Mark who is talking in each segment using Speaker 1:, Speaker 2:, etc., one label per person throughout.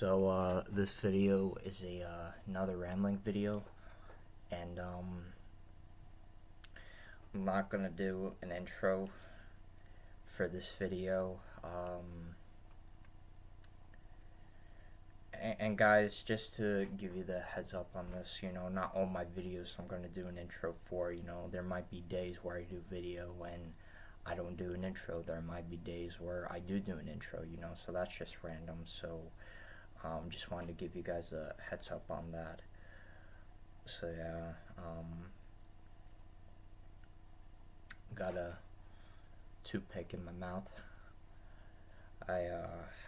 Speaker 1: This video is another rambling video, and I'm not gonna do an intro for this video. And guys, just to give you the heads up on this, not all my videos I'm gonna do an intro for. There might be days where I do video and I don't do an intro. There might be days where I do an intro. So that's just random. So just wanted to give you guys a heads up on that. So yeah, got a toothpick in my mouth. I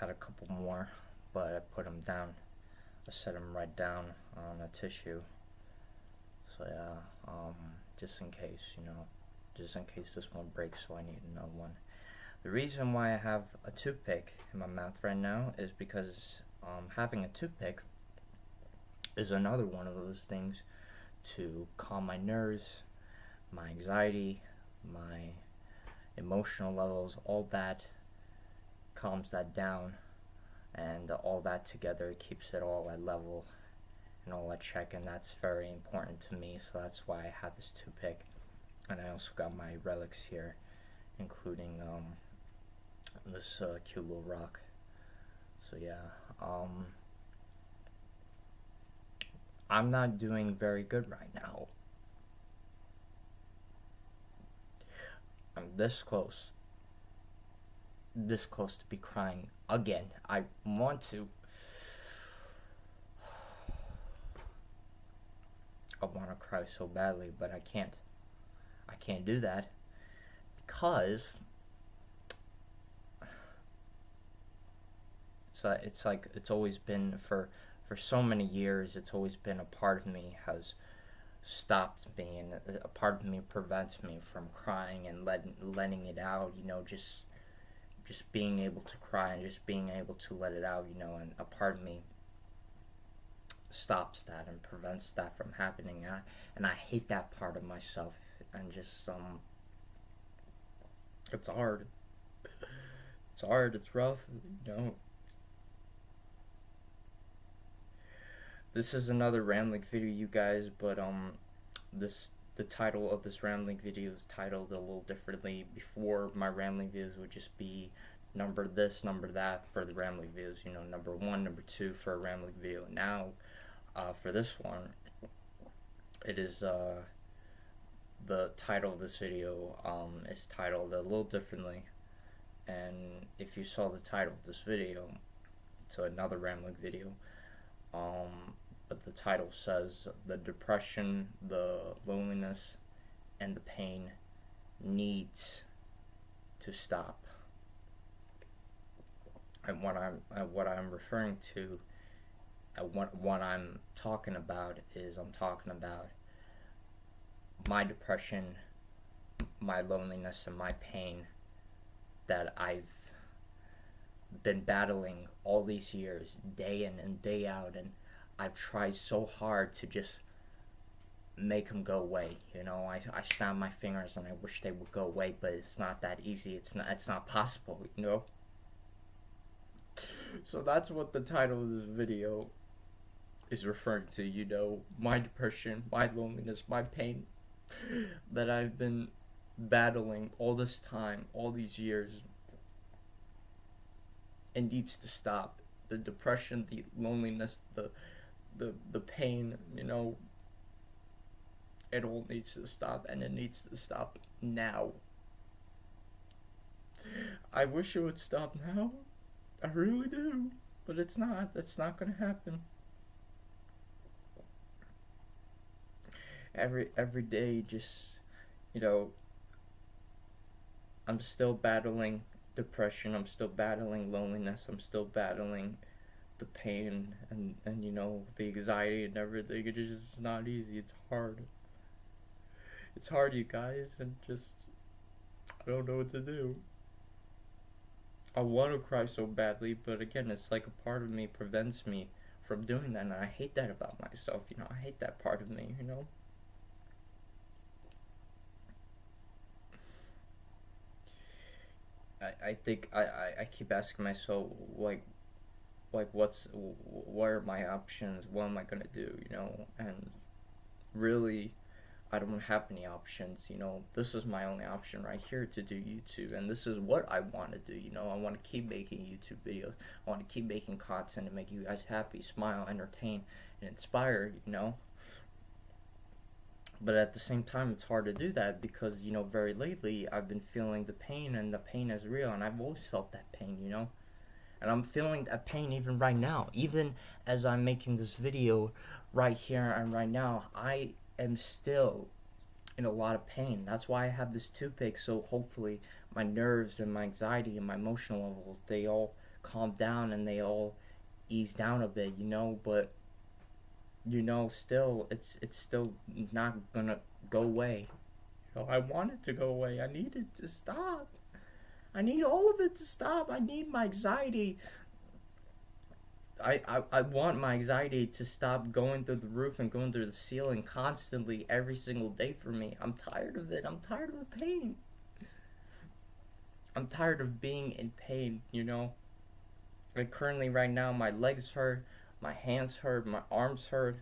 Speaker 1: had a couple more, but I put them down. I set them right down on a tissue. So yeah, just in case, just in case this one breaks, so I need another one. The reason why I have a toothpick in my mouth right now is because having a toothpick is another one of those things to calm my nerves, my anxiety, my emotional levels, all that calms that down, and all that together keeps it all at level and all at check, and that's very important to me. So that's why I have this toothpick. And I also got my relics here, including this cute little rock. So yeah, I'm not doing very good right now. I'm this close to be crying again. I want to. I want to cry so badly, but I can't. I can't do that because it's always been for so many years. It's always been a part of me has stopped me, and a part of me prevents me from crying and letting it out. Just being able to cry and just being able to let it out. And a part of me stops that and prevents that from happening. And I hate that part of myself. And just it's hard. It's hard. It's rough. This is another rambling video, you guys, but the title of this rambling video is titled a little differently. Before, my rambling videos would just be number this, number that for the rambling videos. Number 1, number 2 for a rambling video. Now, for this one, it is the title of this video is titled a little differently. And if you saw the title of this video, it's another rambling video. But the title says the depression, the loneliness, and the pain needs to stop. And what I'm referring to, what I'm talking about is I'm talking about my depression, my loneliness, and my pain that I've been battling all these years, day in and day out, and I've tried so hard to just make them go away. I snap my fingers and I wish they would go away, but it's not that easy. It's not possible. So that's what the title of this video is referring to. My depression, my loneliness, my pain that I've been battling all this time, all these years. It needs to stop. The depression, the loneliness, the pain, it all needs to stop, and it needs to stop now. I wish it would stop now. I really do. But it's not. That's not gonna happen. Every day, just, I'm still battling depression. I'm still battling loneliness. I'm still battling the pain and the anxiety and everything. It is just not easy. It's hard. It's hard, you guys, and just I don't know what to do. I want to cry so badly, but again, it's like a part of me prevents me from doing that, and I hate that about myself. I hate that part of me. I think I keep asking myself, like, like what are my options? What am I gonna do? You know, and really, I don't have any options. You know, this is my only option right here to do YouTube, and this is what I want to do. You know, I want to keep making YouTube videos. I want to keep making content to make you guys happy, smile, entertain, and inspire. You know, but at the same time, it's hard to do that because you know, very lately I've been feeling the pain, and the pain is real, and I've always felt that pain. You know, and I'm feeling that pain even right now. Even as I'm making this video right here and right now, I am still in a lot of pain. That's why I have this toothache. So hopefully my nerves and my anxiety and my emotional levels, they all calm down and they all ease down a bit, you know. But you know, still it's still not gonna go away. You know, I want it to go away. I need it to stop. I need all of it to stop. I need my anxiety. I want my anxiety to stop going through the roof and going through the ceiling constantly every single day for me. I'm tired of it. I'm tired of the pain. I'm tired of being in pain, you know? Like currently right now my legs hurt, my hands hurt, my arms hurt.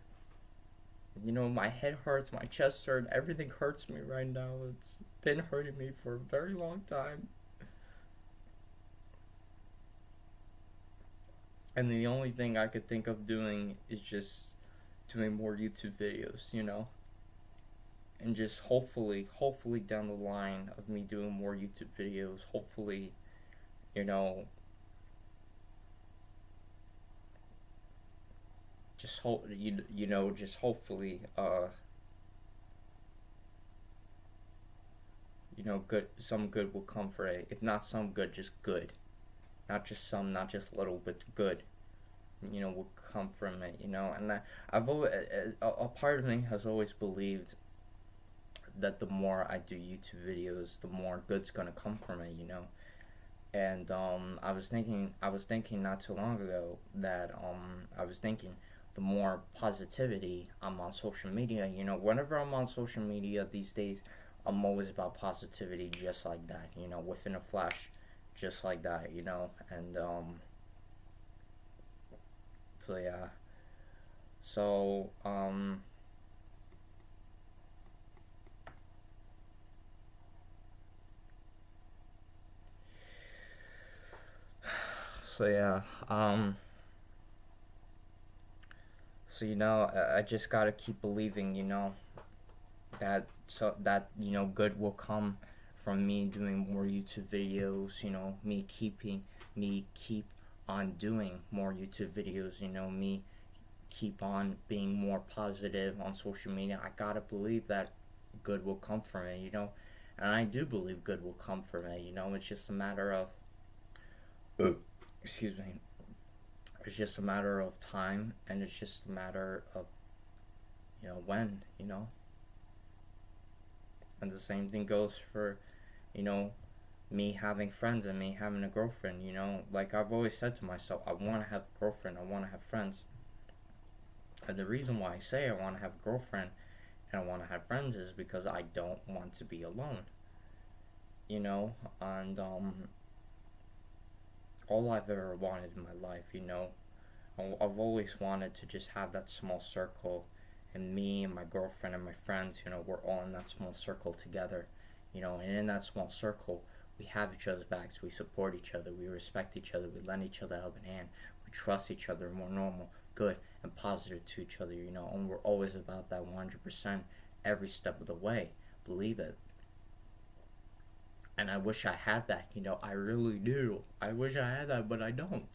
Speaker 1: You know, my head hurts, my chest hurts, everything hurts me right now. It's been hurting me for a very long time. And the only thing I could think of doing is just doing more YouTube videos, you know? And just hopefully down the line of me doing more YouTube videos, hopefully, you know, just you know, just hopefully, you know, some good will come for it. If not some good, just good. Not just some, not just little, but good. You know, will come from it. You know, and I've always a part of me has always believed that the more I do YouTube videos, the more good's gonna come from it. You know, and I was thinking not too long ago that I was thinking the more positivity I'm on social media. You know, whenever I'm on social media these days, I'm always about positivity, just like that. You know, within a flash, just like that. You know, and so yeah, so so yeah, so you know, I just gotta keep believing. You know, that you know, good will come from me doing more YouTube videos. You know, me keep on doing more YouTube videos. You know, me keep on being more positive on social media. I gotta believe that good will come from it. You know, and I do believe good will come from it. You know, it's just a matter of excuse me. It's just a matter of time, and it's just a matter of, you know, when. You know, and the same thing goes for, you know, me having friends and me having a girlfriend. You know, like I've always said to myself, I want to have a girlfriend, I want to have friends. And the reason why I say I want to have a girlfriend and I want to have friends is because I don't want to be alone. You know, and all I've ever wanted in my life, you know, I've always wanted to just have that small circle, and me and my girlfriend and my friends, you know, we're all in that small circle together, you know, and in that small circle, we have each other's backs, we support each other, we respect each other, we lend each other a helping hand, we trust each other, more normal, good, and positive to each other, you know, and we're always about that 100% every step of the way. Believe it. And I wish I had that, you know, I really do. I wish I had that, but I don't.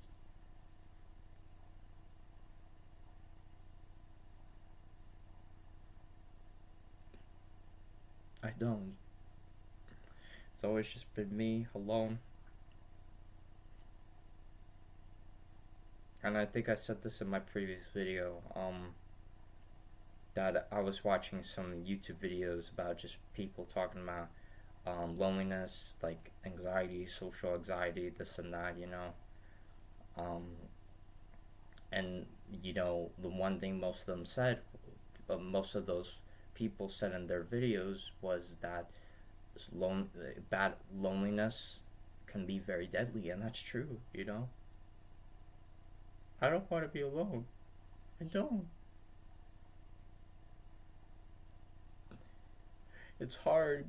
Speaker 1: I don't. It's always just been me alone. And I think I said this in my previous video, that I was watching some YouTube videos about just people talking about loneliness, like anxiety, social anxiety, this and that, you know. Um, and, you know, the one thing most of them said, most of those people said in their videos was that bad loneliness can be very deadly, and that's true, you know. I don't want to be alone. I don't. It's hard.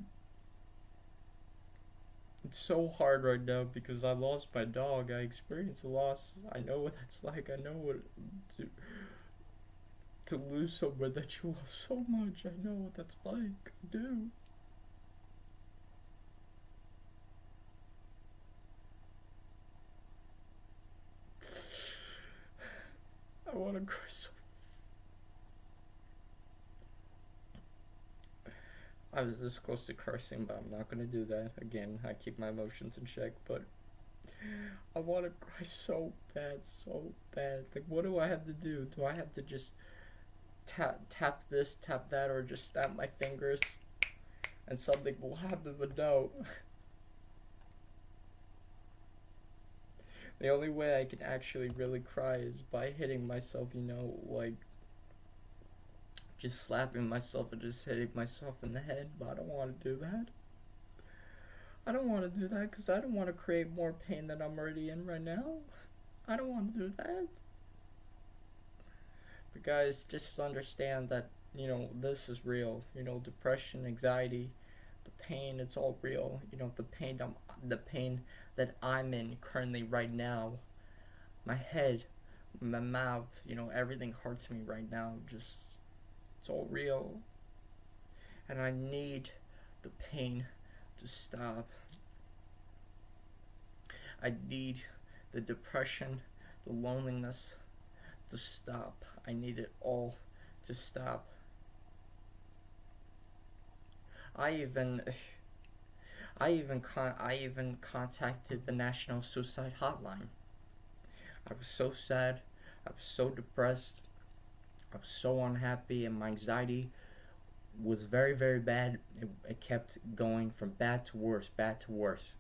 Speaker 1: It's so hard right now because I lost my dog. I experienced a loss. I know what that's like. I know what to to lose someone that you love so much. I know what that's like. I do. I want to cry so. I was this close to cursing, but I'm not gonna do that. Again, I keep my emotions in check, but I want to cry so bad, so bad. Like, what do I have to do? Do I have to just tap this, tap that, or just snap my fingers and something will happen? But no. The only way I can actually really cry is by hitting myself, like just slapping myself and just hitting myself in the head. But I don't want to do that. I don't want to do that because I don't want to create more pain than I'm already in right now. I don't want to do that. But guys, just understand that, this is real. Depression, anxiety, the pain, it's all real. The pain that I'm in currently right now. My head, my mouth, everything hurts me right now. Just, it's all real. And I need the pain to stop. I need the depression, the loneliness to stop. I need it all to stop. I even contacted the National Suicide Hotline. I was so sad. I was so depressed. I was so unhappy, and my anxiety was very, very bad. It kept going from bad to worse, bad to worse.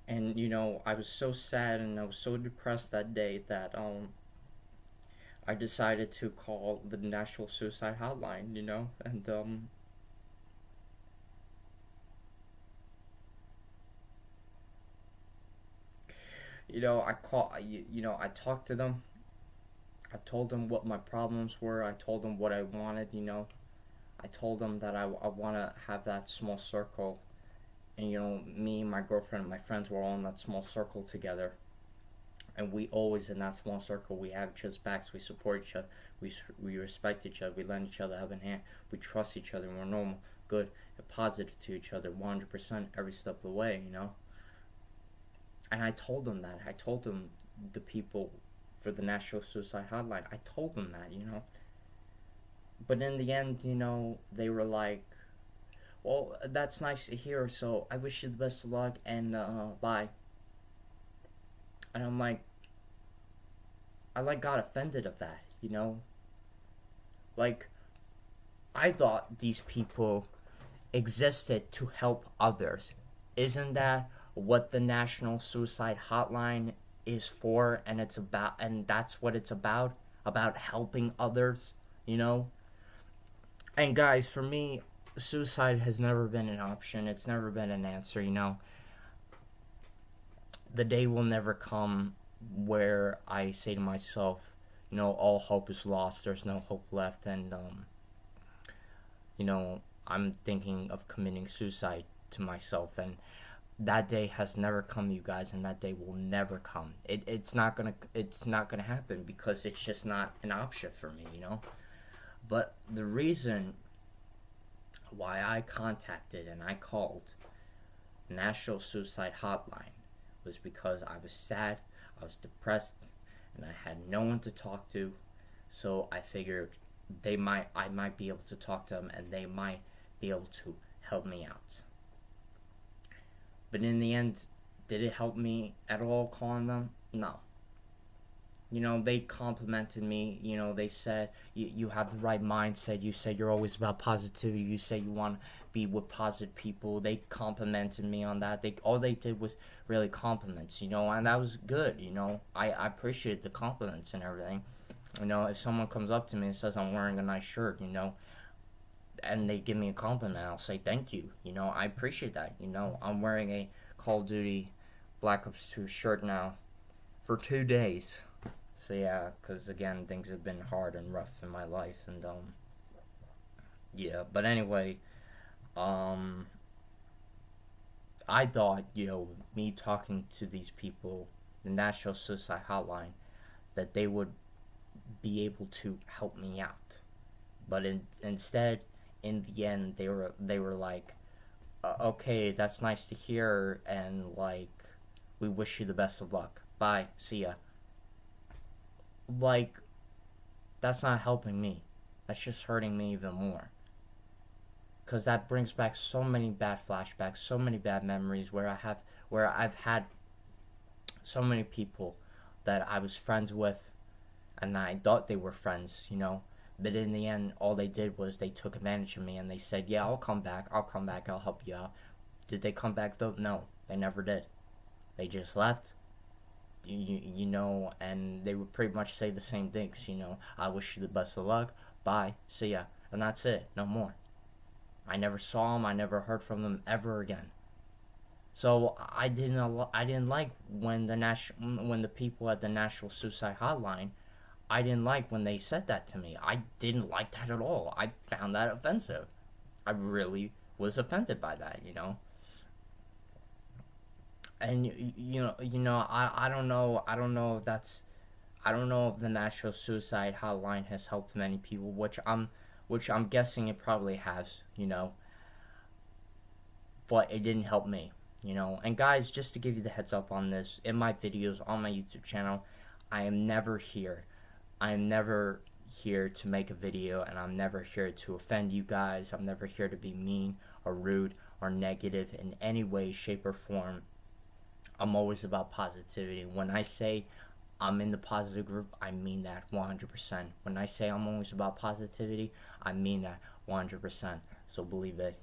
Speaker 1: And I was so sad and I was so depressed that day that I decided to call the National Suicide Hotline. And I talked to them. I told them what my problems were. I told them what I wanted. I told them that I want to have that small circle. And me, my girlfriend, and my friends were all in that small circle together. And we always, in that small circle, we have each other's backs. We support each other. We respect each other. We lend each other a helping hand. We trust each other. And we're normal, good, and positive to each other 100% every step of the way. And I told them that. I told them, the people for the National Suicide Hotline, I told them that. But in the end, they were like, well, that's nice to hear, so I wish you the best of luck, and bye. And I'm like, I got offended of that. Like, I thought these people existed to help others. Isn't that what the National Suicide Hotline is for? And that's what it's about helping others. And guys, for me, suicide has never been an option. It's never been an answer. The day will never come where I say to myself, all hope is lost, there's no hope left, and I'm thinking of committing suicide to myself. And that day has never come, you guys, and that day will never come. It's not gonna happen because it's just not an option for me. But the reason why I contacted and I called National Suicide Hotline was because I was sad, I was depressed, and I had no one to talk to. So I figured I might be able to talk to them, and they might be able to help me out. But in the end, did it help me at all calling them? No. They complimented me. They said, you have the right mindset. You said you're always about positivity. You say you want to be with positive people. They complimented me on that. All they did was really compliments, and that was good. I appreciated the compliments and everything. If someone comes up to me and says I'm wearing a nice shirt, and they give me a compliment, I'll say thank you. I appreciate that. I'm wearing a Call of Duty Black Ops 2 shirt now. for 2 days. So yeah, because again, things have been hard and rough in my life, and yeah. But anyway, um, I thought, me talking to these people, the National Suicide Hotline, that they would be able to help me out. But instead, in the end, they were like, okay, that's nice to hear, and like, we wish you the best of luck. Bye, see ya. Like, that's not helping me. That's just hurting me even more. Because that brings back so many bad flashbacks, so many bad memories where I've had so many people that I was friends with, and I thought they were friends. But in the end, all they did was they took advantage of me, and they said, yeah, I'll come back, I'll help you out. Did they come back though? No, they never did. They just left, and they would pretty much say the same things. I wish you the best of luck, bye, see ya, and that's it, no more. I never saw them, I never heard from them ever again. So I didn't like when the people at the National Suicide Hotline, I didn't like when they said that to me. I didn't like that at all. I found that offensive. I really was offended by that. And I don't know. I don't know if the National Suicide Hotline has helped many people, which I'm guessing it probably has. But it didn't help me. And guys, just to give you the heads up on this, in my videos on my YouTube channel, I am never here to make a video, and I'm never here to offend you guys. I'm never here to be mean or rude or negative in any way, shape, or form. I'm always about positivity. When I say I'm in the positive group, I mean that 100%. When I say I'm always about positivity, I mean that 100%. So believe it.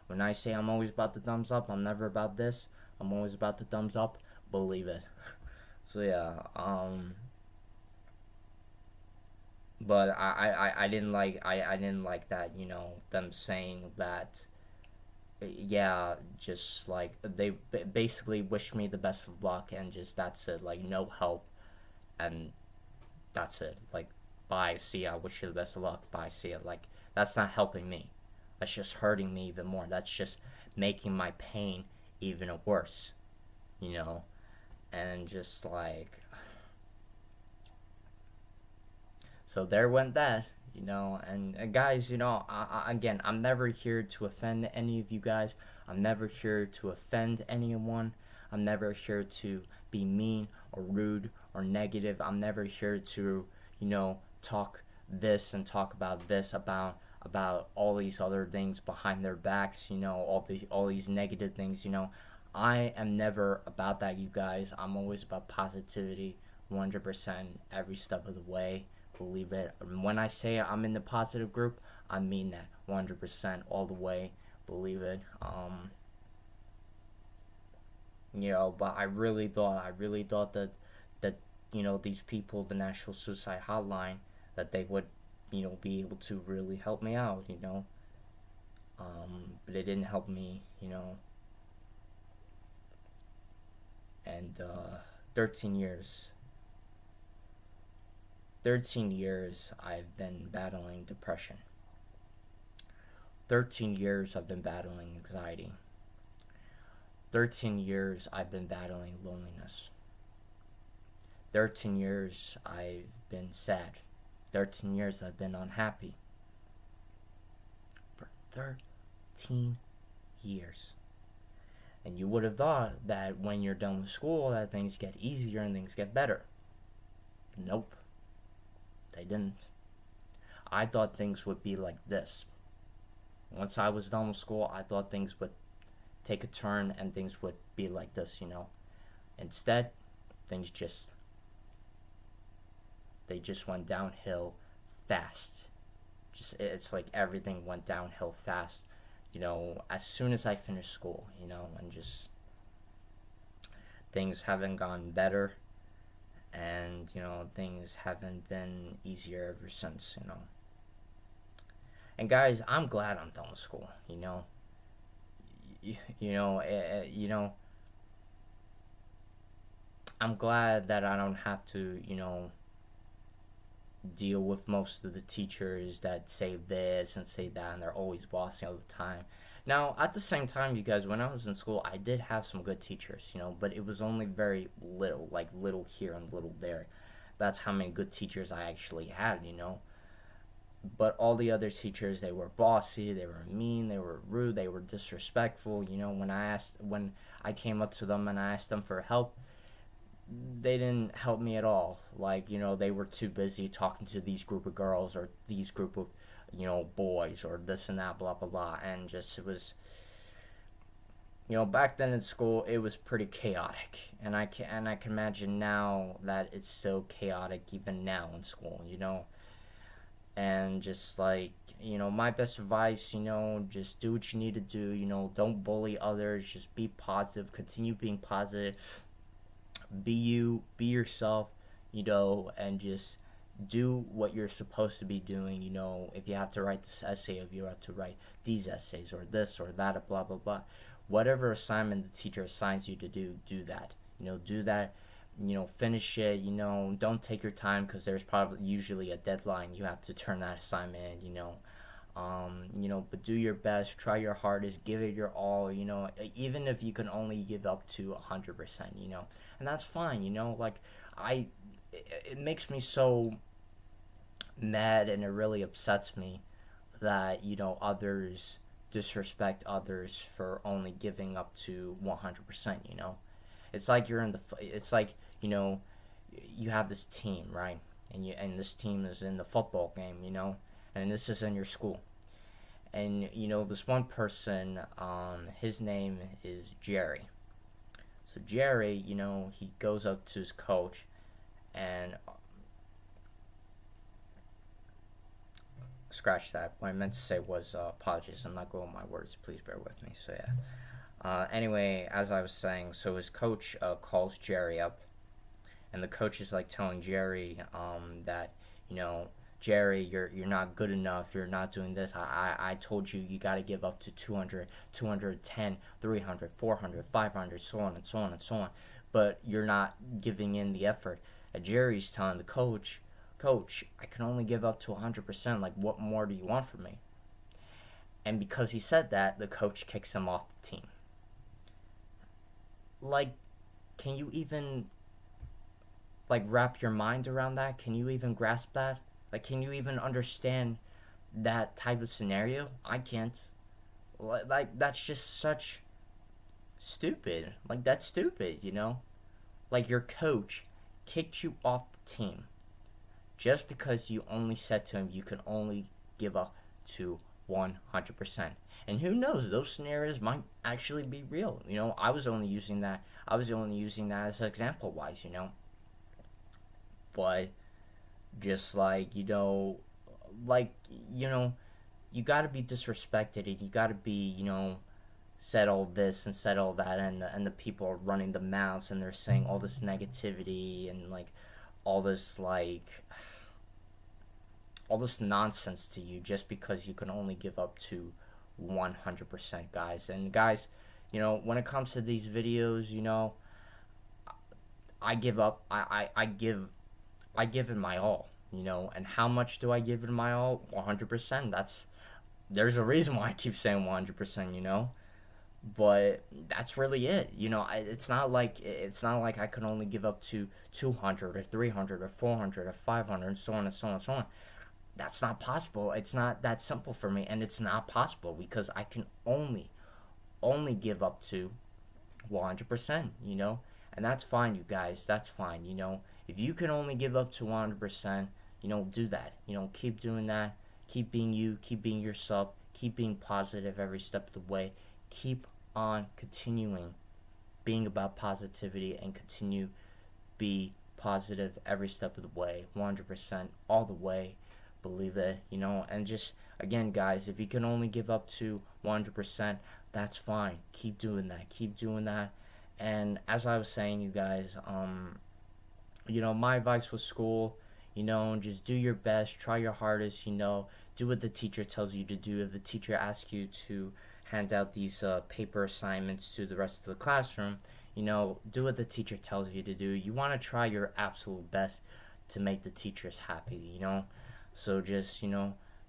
Speaker 1: When I say I'm always about the thumbs up, I'm never about this. I'm always about the thumbs up. Believe it. So yeah, but I didn't like that, them saying that, yeah, just like they basically wished me the best of luck, and just that's it, like no help, and that's it, like bye, see ya, wish you the best of luck, bye, see ya. Like, that's not helping me. That's just hurting me even more. That's just making my pain even worse, and just like, so there went that. And guys, again, I'm never here to offend any of you guys. I'm never here to offend anyone. I'm never here to be mean or rude or negative. I'm never here to, talk this and talk about this, about all these other things behind their backs, all these negative things. I am never about that, you guys. I'm always about positivity, 100% every step of the way. Believe it. When I say I'm in the positive group, I mean that 100% all the way. Believe it. But I really thought that these people, the National Suicide Hotline, that they would, be able to really help me out. But it didn't help me. And 13 years. 13 years I've been battling depression. 13 years I've been battling anxiety. 13 years I've been battling loneliness. 13 years I've been sad. 13 years I've been unhappy. For 13 years. And you would have thought that when you're done with school that things get easier and things get better. Nope. They didn't. I thought things would be like this. Once I was done with school, I thought things would take a turn and things would be like this. Instead, things just went downhill fast. It's like everything went downhill fast. As soon as I finished school, and just things haven't gotten better. And things haven't been easier ever since. And guys, I'm glad I'm done with school. I'm glad that I don't have to, deal with most of the teachers that say this and say that, and they're always bossing all the time. Now, at the same time, you guys, when I was in school, I did have some good teachers, but it was only very little, like little here and little there. That's how many good teachers I actually had. But all the other teachers, they were bossy, they were mean, they were rude, they were disrespectful. When I came up to them and I asked them for help, they didn't help me at all. Like, they were too busy talking to these group of girls or these group of, boys or this and that, blah, blah, blah. And just, it was, back then in school, it was pretty chaotic. And I can imagine now that it's so chaotic even now in school. And just like, my best advice, just do what you need to do. Don't bully others. Just be positive. Continue being positive. Be you, be yourself, and just do what you're supposed to be doing. If you have to write this essay, if you have to write these essays or this or that, or blah blah blah, whatever assignment the teacher assigns you to do that. Do that. Finish it. Don't take your time, because there's probably usually a deadline. You have to turn that assignment in. But do your best, try your hardest, give it your all, even if you can only give up to 100%, and that's fine. Like, it makes me so mad, and it really upsets me that, others disrespect others for only giving up to 100%. It's like you have this team, right? And this team is in the football game, and this is in your school. And this one person, his name is Jerry. So Jerry, he goes up to his coach, and scratch that. What I meant to say was apologies. I'm not good with my words. Please bear with me. So yeah. Anyway, as I was saying, so his coach calls Jerry up, and the coach is like telling Jerry that, Jerry, you're not good enough. You're not doing this. I told you got to give up to 200, 210, 300, 400, 500, so on and so on and so on. But you're not giving in the effort. And Jerry's telling the coach, I can only give up to 100%. Like, what more do you want from me? And because he said that, the coach kicks him off the team. Like, can you even, like, wrap your mind around that? Can you even grasp that? Like, can you even understand that type of scenario? I can't. Like, that's just such stupid. Like, that's stupid, Like, your coach kicked you off the team just because you only said to him you can only give up to 100%. And who knows, those scenarios might actually be real. I was only using that as an example wise, But just like, you got to be disrespected, and you got to be, said all this and said all that, and the people are running the mouths, and they're saying all this negativity and like all this nonsense to you just because you can only give up to 100%, guys. And guys, when it comes to these videos, I give up. I give it my all, and how much do I give it my all? 100%. There's a reason why I keep saying 100%, but that's really it. It's not like I can only give up to 200 or 300 or 400 or 500 and so on and so on and so on. That's not possible. It's not that simple for me, and it's not possible because I can only give up to 100%, and that's fine, you guys. That's fine, If you can only give up to 100%, do that. Keep doing that. Keep being you. Keep being yourself. Keep being positive every step of the way. Keep on continuing being about positivity, and continue be positive every step of the way, 100%, all the way. Believe it, and just, again, guys, if you can only give up to 100%, that's fine. Keep doing that. And as I was saying, you guys, my advice with school, just do your best, try your hardest, do what the teacher tells you to do. If the teacher asks you to hand out these paper assignments to the rest of the classroom, do what the teacher tells you to do. You want to try your absolute best to make the teachers happy. So just,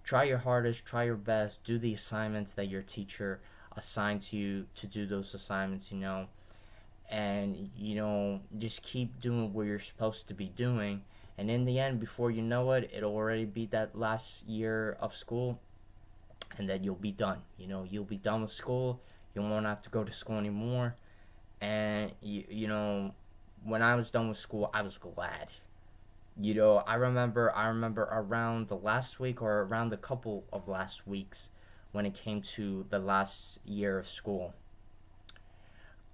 Speaker 1: try your hardest, try your best, do the assignments that your teacher assigns you to do those assignments. And just keep doing what you're supposed to be doing, and in the end, before you know it, it'll already be that last year of school, and then you'll be done. You'll be done with school. You won't have to go to school anymore. And when I was done with school, I was glad. I remember around the last week, or around the couple of last weeks, when it came to the last year of school,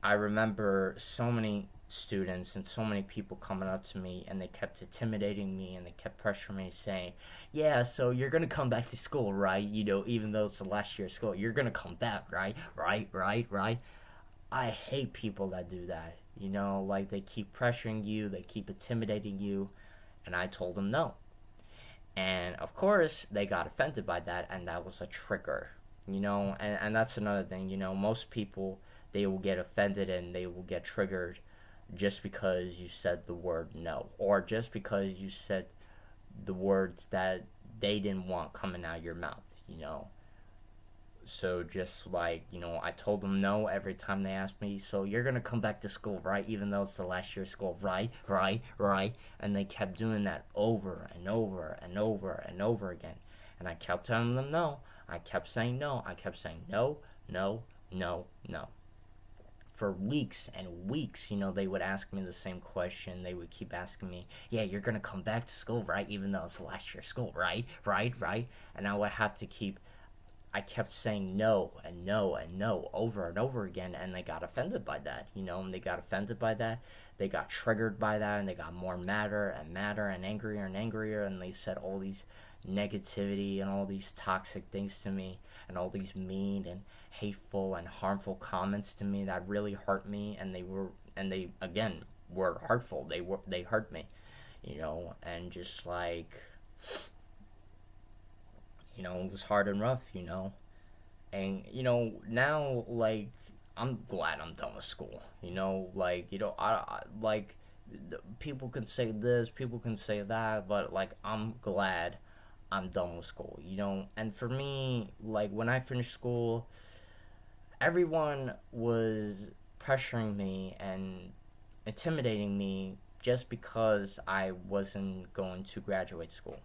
Speaker 1: I remember so many students and so many people coming up to me, and they kept intimidating me, and they kept pressuring me, saying, "Yeah, so you're gonna come back to school, right? Even though it's the last year of school, you're gonna come back, right? Right, right, right." I hate people that do that. Like, they keep pressuring you, they keep intimidating you, and I told them no. And of course, they got offended by that, and that was a trigger. And that's another thing. Most people, they will get offended and they will get triggered just because you said the word no, or just because you said the words that they didn't want coming out of your mouth. So just like, I told them no every time they asked me, "So you're going to come back to school, right? Even though it's the last year of school, right, right, right." And they kept doing that over and over and over and over again. And I kept telling them no. I kept saying no. I kept saying no, no, no, no. For weeks and weeks, they would ask me the same question. They would keep asking me, "Yeah, you're going to come back to school, right? Even though it's the last year of school, right, right, right." And I would have to I kept saying no and no and no over and over again, and they got offended by that, and they got offended by that. They got triggered by that, and they got more madder and madder and angrier, and they said all these negativity and all these toxic things to me, and all these mean and hateful and harmful comments to me that really hurt me, and they again were hurtful. They hurt me, and just like, it was hard and rough. And, now, like, I'm glad I'm done with school. Like, like, people can say this, people can say that, but, like, I'm glad I'm done with school. And for me, like, when I finished school, everyone was pressuring me and intimidating me just because I wasn't going to graduate school.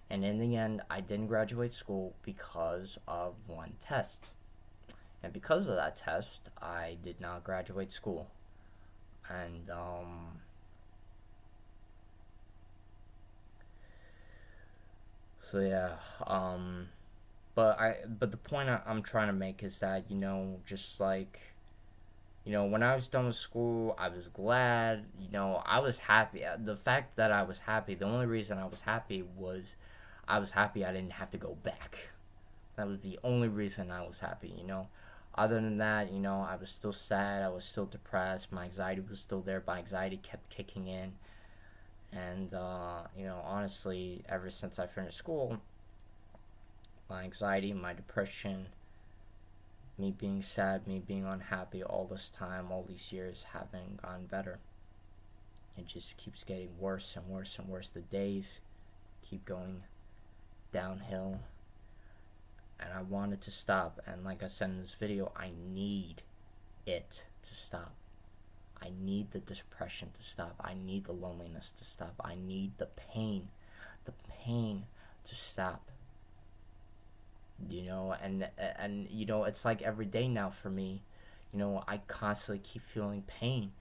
Speaker 1: And in the end, I didn't graduate school because of one test. And because of that test, I did not graduate school. And, so yeah, but the point I'm trying to make is that, just like, when I was done with school, I was glad, I was happy. The fact that I was happy, the only reason I was happy was I was happy I didn't have to go back. That was the only reason I was happy. Other than that, I was still sad, I was still depressed, my anxiety was still there, my anxiety kept kicking in. And, honestly, ever since I finished school, my anxiety, my depression, me being sad, me being unhappy all this time, all these years, haven't gotten better. It just keeps getting worse and worse and worse. The days keep going downhill, and I want it to stop. And like I said in this video, I need it to stop. I need the depression to stop. I need the loneliness to stop. I need the pain to stop. And it's like every day now for me. I constantly keep feeling pain.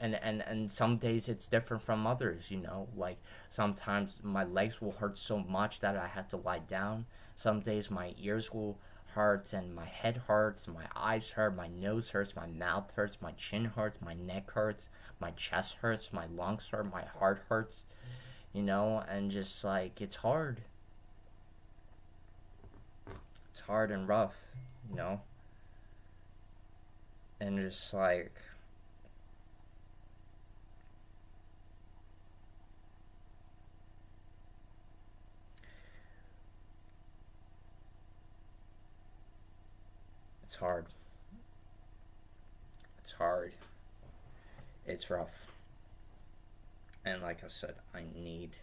Speaker 1: And some days it's different from others. Like, sometimes my legs will hurt so much that I have to lie down. Some days my ears will hurt, and my head hurts, my eyes hurt, my nose hurts, my mouth hurts, my chin hurts, my neck hurts, my chest hurts, my lungs hurt, my heart hurts. And just like, it's hard. It's hard and rough. And just like, it's hard. It's hard. It's rough. And like I said, I need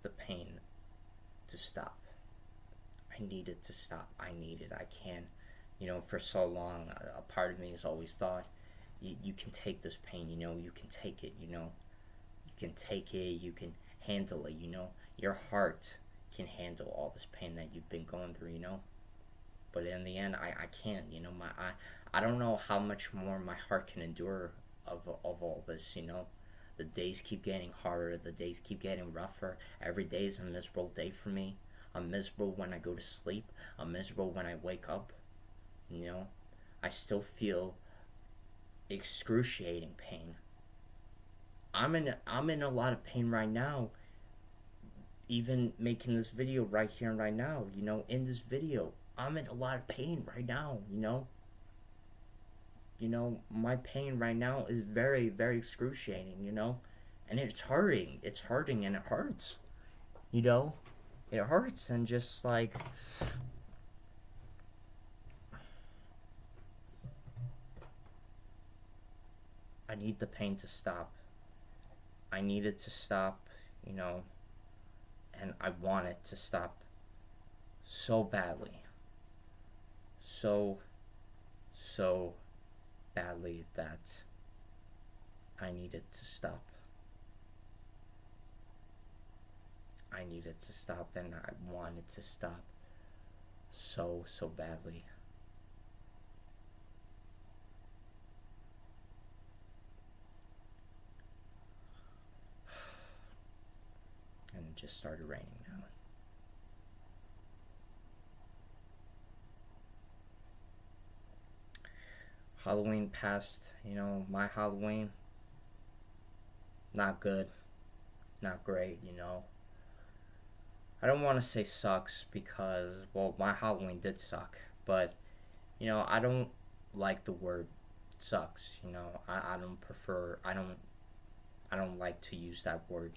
Speaker 1: the pain to stop. I need it to stop. I need it. I can't. For so long, a part of me has always thought, you can take this pain, you can take it, you can take it, you can handle it, your heart can handle all this pain that you've been going through, but in the end, I can't, I don't know how much more my heart can endure of all this, the days keep getting harder, the days keep getting rougher, every day is a miserable day for me. I'm miserable when I go to sleep, I'm miserable when I wake up, I still feel excruciating pain. I'm in a lot of pain right now, even making this video right here and right now, in this video, I'm in a lot of pain right now, my pain right now is very, very excruciating, and it's hurting, and it hurts, it hurts, and just like, I need the pain to stop. I need it to stop, and I want it to stop so badly. So badly that I need it to stop. I need it to stop, and I want it to stop so badly. And it just started raining now. Halloween passed, my Halloween, not good, not great, I don't want to say sucks because, well, my Halloween did suck, but, I don't like the word sucks, I don't prefer, I don't like to use that word,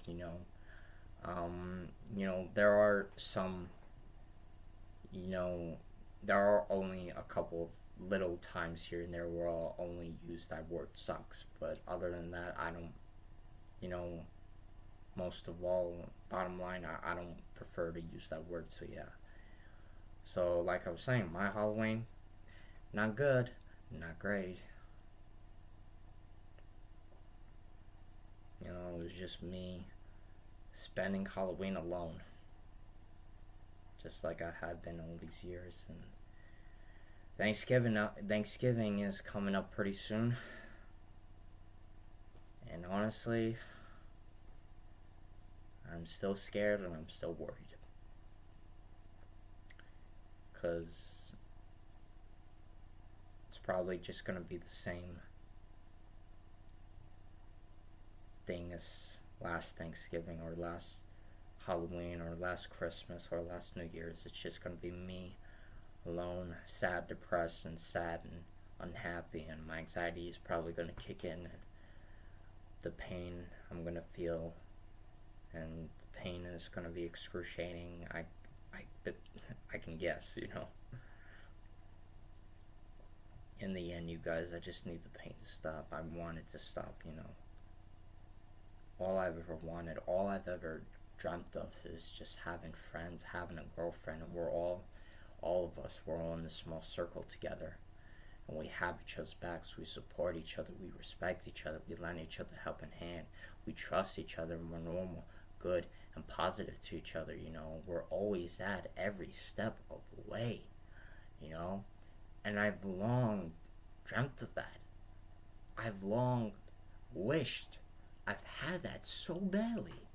Speaker 1: there are some, there are only a couple of little times here and there where I'll only use that word sucks, but other than that, I don't, most of all, bottom line, I don't prefer to use that word, so yeah. So, like I was saying, my Halloween, not good, not great. It was just me spending Halloween alone, just like I had been all these years. And Thanksgiving is coming up pretty soon, and honestly, I'm still scared and I'm still worried, because it's probably just gonna be the same thing as last Thanksgiving or last Halloween or last Christmas or last New Year's. It's just gonna be me alone, sad, depressed, and sad and unhappy, and my anxiety is probably gonna kick in, and the pain I'm gonna feel, and the pain is gonna be excruciating. I can guess, In the end, you guys, I just need the pain to stop. I want it to stop, All I've ever wanted, all I've ever dreamt of is just having friends, having a girlfriend, and all of us, we're all in this small circle together, and we have each other's backs, we support each other, we respect each other, we lend each other a helping hand, we trust each other, and we're normal, good, and positive to each other, we're always at every step of the way, and I've long dreamt of that. I've long wished I've had that so badly,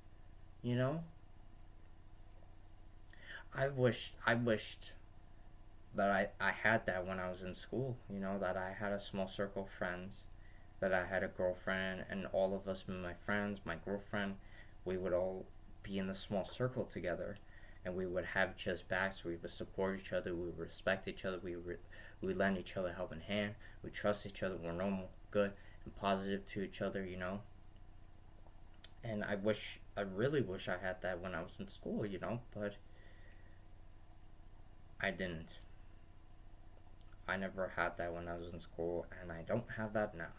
Speaker 1: I wished that I had that when I was in school, that I had a small circle of friends, that I had a girlfriend, and all of us, my friends, my girlfriend, we would all be in the small circle together, and we would have each other's backs, we would support each other, we would respect each other, we would lend each other a helping hand, we trust each other, we're normal, good, and positive to each other, and I really wish I had that when I was in school, but I didn't. I never had that when I was in school, and I don't have that now.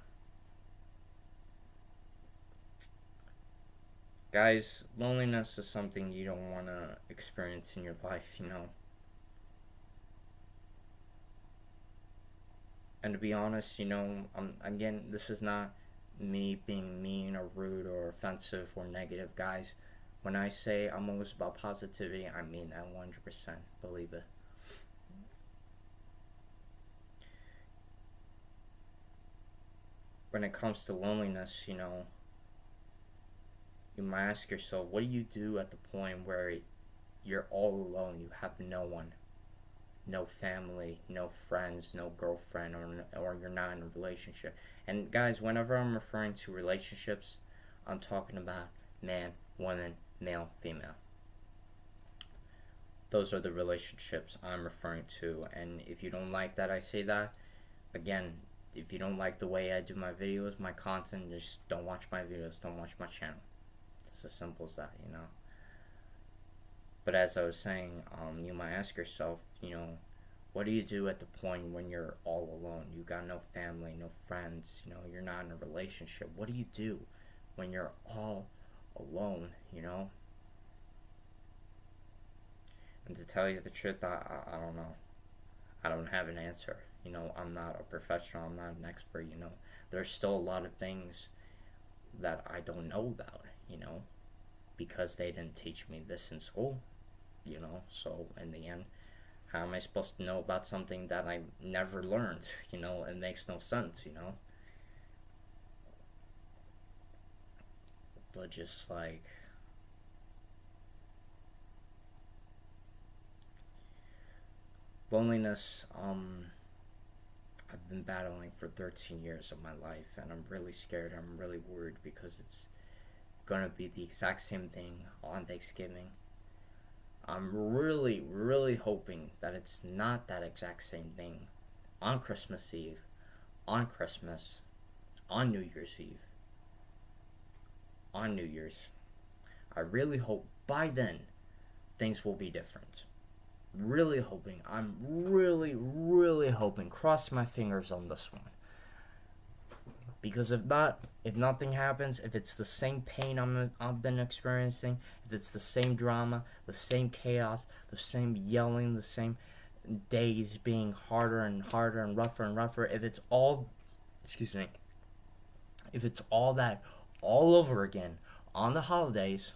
Speaker 1: Guys, loneliness is something you don't want to experience in your life, you know. And to be honest, you know, again, this is not me being mean or rude or offensive or negative, guys. When I say I'm always about positivity, I mean that 100%. Believe it. When it comes to loneliness, you know, you might ask yourself, what do you do at the point where you're all alone? You have no one, no family, no friends, no girlfriend, or you're not in a relationship. And guys, whenever I'm referring to relationships, I'm talking about man, woman, male, female. Those are the relationships I'm referring to. And if you don't like that I say that, again, if you don't like the way I do my videos, my content, just don't watch my videos, don't watch my channel. It's as simple as that, you know. But as I was saying, you might ask yourself, you know, what do you do at the point when you're all alone? You got no family, no friends, you know, you're not in a relationship. What do you do when you're all alone, you know? And to tell you the truth, I don't know. I don't have an answer. You know, I'm not a professional, I'm not an expert, you know. There's still a lot of things that I don't know about, you know, because they didn't teach me this in school, you know. So in the end, how am I supposed to know about something that I never learned, you know? It makes no sense, you know. But just like, loneliness, I've been battling for 13 years of my life, and I'm really scared. I'm really worried because it's gonna be the exact same thing on Thanksgiving. I'm really, really hoping that it's not that exact same thing on Christmas Eve, on Christmas, on New Year's Eve, on New Year's. I really hope by then things will be different. Really hoping. I'm really, really hoping. Cross my fingers on this one. Because if not, if nothing happens, if it's the same pain I've been experiencing, if it's the same drama, the same chaos, the same yelling, the same days being harder and harder and rougher, if it's all, excuse me, if it's all that all over again on the holidays,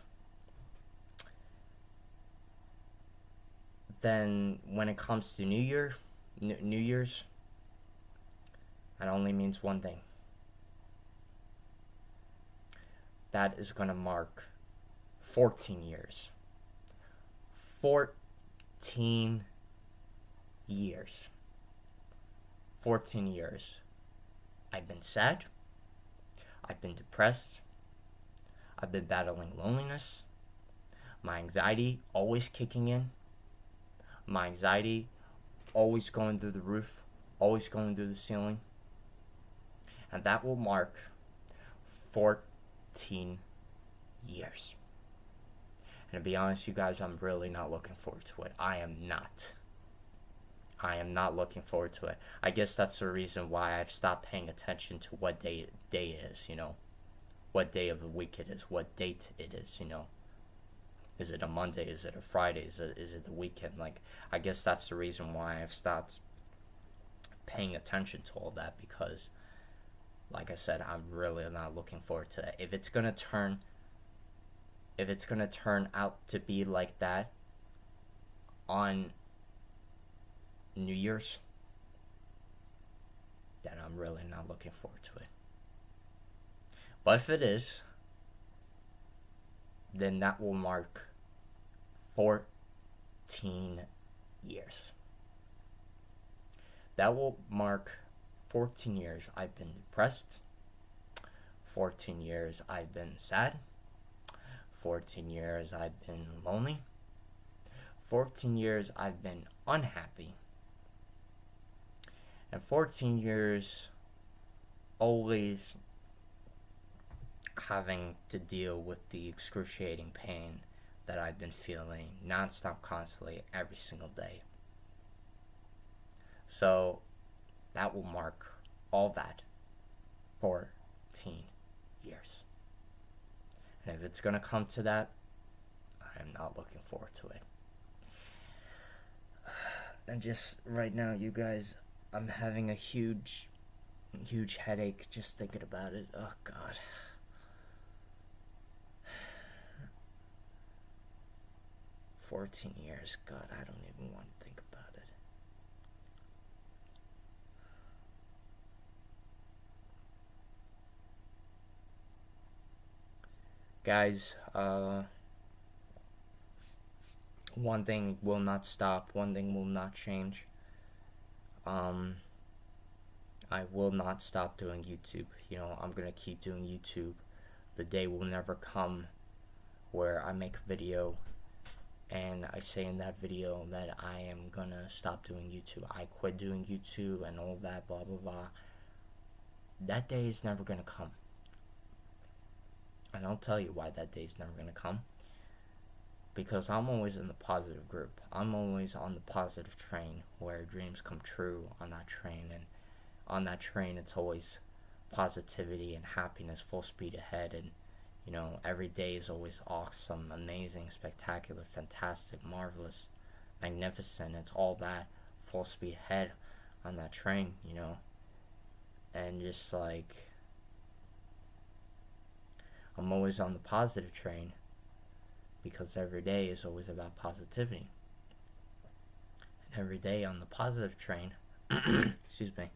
Speaker 1: then when it comes to New Year's, that only means one thing. That is going to mark 14 years. 14 years. 14 years. I've been sad. I've been depressed. I've been battling loneliness. My anxiety always kicking in. My anxiety always going through the roof, always going through the ceiling. And that will mark 14 years. And to be honest, you guys, I'm really not looking forward to it. I am not. I am not looking forward to it. I guess that's the reason why I've stopped paying attention to what day it is, you know. What day of the week it is, what date it is, you know. Is it a Monday? Is it a Friday? Is it the weekend? Like, I guess that's the reason why I've stopped paying attention to all that, because, like I said, I'm really not looking forward to that. If it's gonna turn out to be like that on New Year's, then I'm really not looking forward to it. But if it is, then that will mark 14 years. That will mark 14 years I've been depressed. 14 years I've been sad. 14 years I've been lonely. 14 years I've been unhappy. And 14 years always having to deal with the excruciating pain that I've been feeling nonstop, constantly, every single day. So that will mark all that 14 years. And if it's gonna come to that, I am not looking forward to it. And just right now, you guys, I'm having a huge headache just thinking about it. Oh God. $14 God, I don't even want to think about it. Guys, one thing will not stop, one thing will not change. I will not stop doing YouTube. I'm gonna keep doing YouTube. The day will never come where I make a video and I say in that video that I am gonna stop doing YouTube. I quit doing YouTube and all that, blah blah blah. That day is never gonna come. And I'll tell you why that day is never gonna come. Because I'm always in the positive group. I'm always on the positive train where dreams come true on that train. And on that train, it's always positivity and happiness, full speed ahead. And, every day is always awesome, amazing, spectacular, fantastic, marvelous, magnificent. It's all that full speed ahead on that train, And just like, I'm always on the positive train. Because every day is always about positivity. And every day on the positive train, excuse me,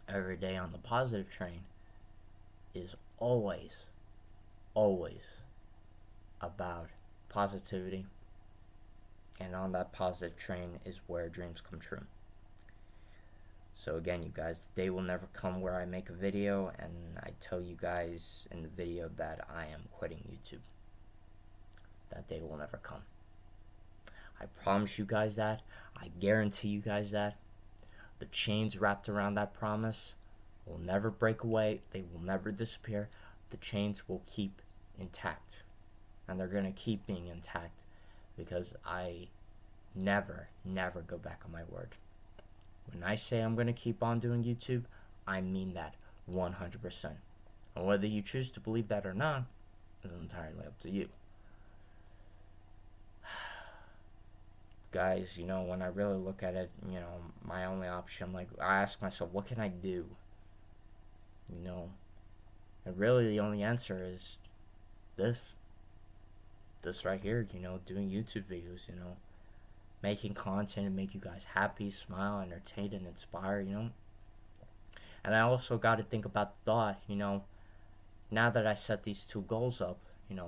Speaker 1: every day on the positive train is always about positivity. And on that positive train is where dreams come true. So again, you guys, the day will never come where I make a video and I tell you guys in the video that I am quitting YouTube. That day will never come. I promise you guys that. I guarantee you guys that. The chains wrapped around that promise will never break away. They will never disappear. The chains will keep intact. And they're going to keep being intact because I never go back on my word. When I say I'm going to keep on doing YouTube, I mean that 100%. And whether you choose to believe that or not is entirely up to you. Guys, when I really look at it, my only option, I ask myself, what can I do? And really the only answer is this right here, doing YouTube videos, making content and make you guys happy, smile, entertain, and inspire, And I also got to think about the thought, now that I set these two goals up,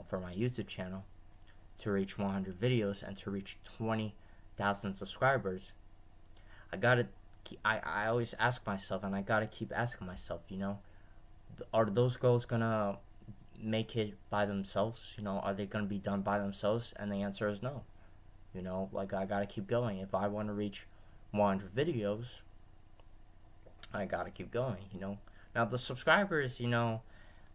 Speaker 1: for my YouTube channel, to reach 100 videos and to reach 20,000 subscribers, I always ask myself, and I gotta keep asking myself, are those goals gonna make it by themselves? Are they gonna be done by themselves? And the answer is no. I gotta keep going. If I want to reach 100 videos, I gotta keep going. Now the subscribers,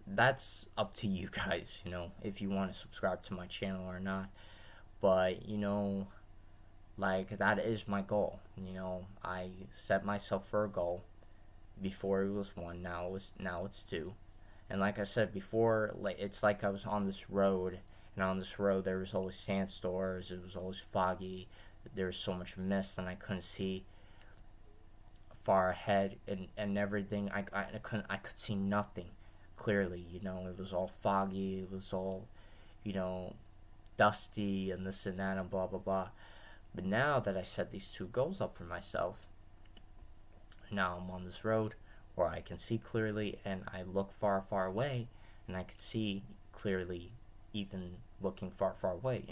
Speaker 1: that's up to you guys. If you want to subscribe to my channel or not. But that is my goal. I set myself for a goal. Before it was 1, now it's 2. And like I said before, it's like I was on this road, and on this road there was always sandstorms, it was always foggy, there was so much mist, and I couldn't see far ahead, and everything. I could see nothing clearly. It was all foggy, it was all dusty, and this and that, and blah blah blah. But now that I set these two goals up for myself, now I'm on this road where I can see clearly, and I look far away, and I can see clearly even looking far away,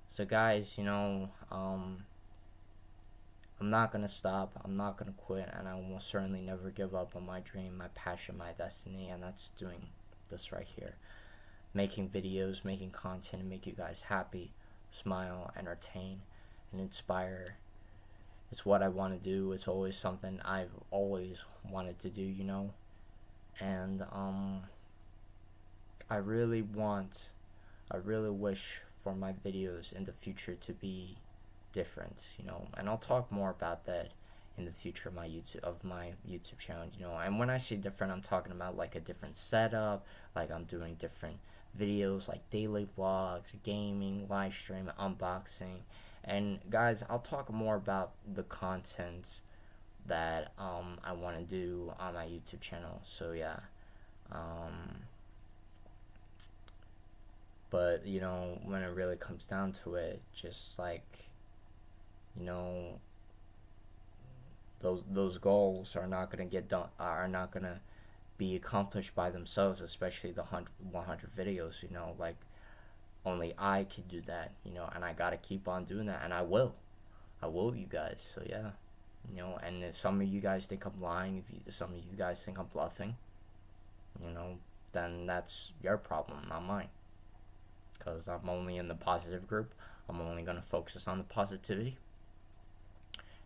Speaker 1: So guys, I'm not gonna stop, I'm not gonna quit, and I will certainly never give up on my dream, my passion, my destiny, and that's doing this right here. Making videos, making content, and make you guys happy, smile, entertain, and inspire. It's what I want to do. It's always something I've always wanted to do, and I really wish for my videos in the future to be different, and I'll talk more about that in the future of my YouTube channel, you know. And when I say different, I'm talking about like a different setup, like I'm doing different videos like daily vlogs, gaming, live stream, unboxing. And guys, I'll talk more about the content that I want to do on my YouTube channel. So yeah. But you know, when it really comes down to it, just like, you know, those goals are not gonna get done, are not gonna be accomplished by themselves, especially the 100 videos. You know, like only I could do that. You know, and I gotta keep on doing that, and I will, you guys. So yeah, you know, and if some of you guys think I'm lying, if some of you guys think I'm bluffing, you know, then that's your problem, not mine. Because I'm only in the positive group. I'm only going to focus on the positivity.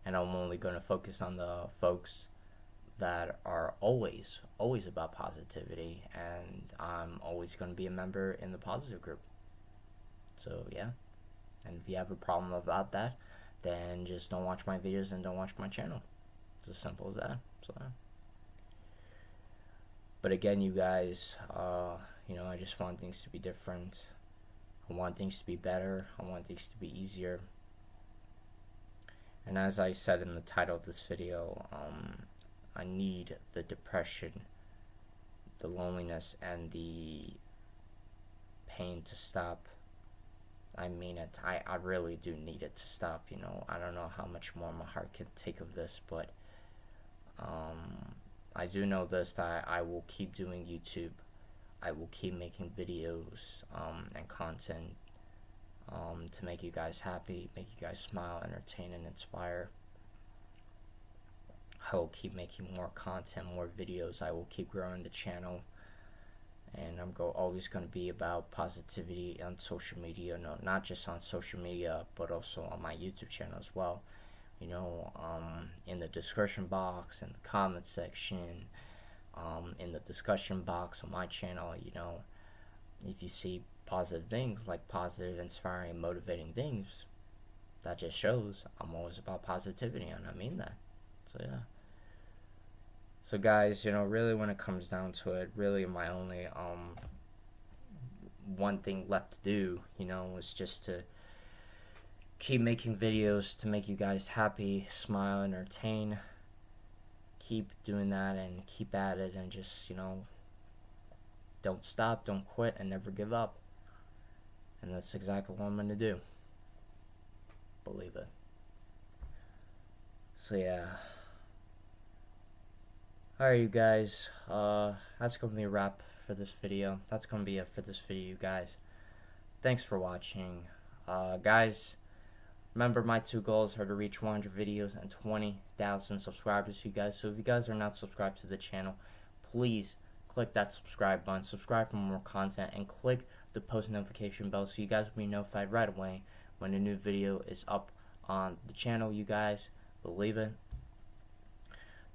Speaker 1: And I'm only going to focus on the folks that are always about positivity. And I'm always going to be a member in the positive group. So, yeah. And if you have a problem about that, then just don't watch my videos and don't watch my channel. It's as simple as that. So, but again, you guys, you know, I just want things to be different. I want things to be better. I want things to be easier. And as I said in the title of this video, I need the depression, the loneliness, and the pain to stop. I mean it. I really do need it to stop. You know, I don't know how much more my heart can take of this, but I do know this, that I will keep doing YouTube. I will keep making videos and content to make you guys happy, make you guys smile, entertain, and inspire. I will keep making more content, more videos. I will keep growing the channel, and I'm always going to be about positivity on social media. No, not just on social media, but also on my YouTube channel as well. You know, in the description box, in the comment section, in the discussion box on my channel, you know, if you see positive things, like positive, inspiring, motivating things, that just shows I'm always about positivity, and I mean that. So yeah. So guys, you know, really when it comes down to it, really my only one thing left to do, you know, is just to keep making videos to make you guys happy, smile, entertain. Keep doing that and keep at it, and just, you know, don't stop, don't quit, and never give up. And that's exactly what I'm going to do. Believe it. So yeah. Alright, you guys, that's going to be a wrap for this video. That's going to be it for this video, you guys. Thanks for watching. Guys, remember, my two goals are to reach 100 videos and 20,000 subscribers, you guys. So if you guys are not subscribed to the channel, please click that subscribe button, subscribe for more content, and click the post notification bell so you guys will be notified right away when a new video is up on the channel, you guys. Believe it.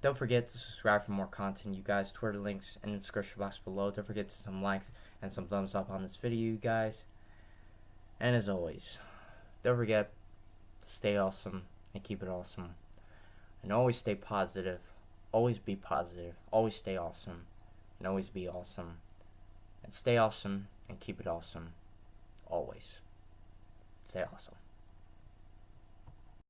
Speaker 1: Don't forget to subscribe for more content, you guys. Twitter links in the description box below. Don't forget to some likes and some thumbs up on this video, you guys. And as always, don't forget, stay awesome and keep it awesome, and always stay positive, always be positive, always stay awesome, and always be awesome, and stay awesome and keep it awesome, always stay awesome.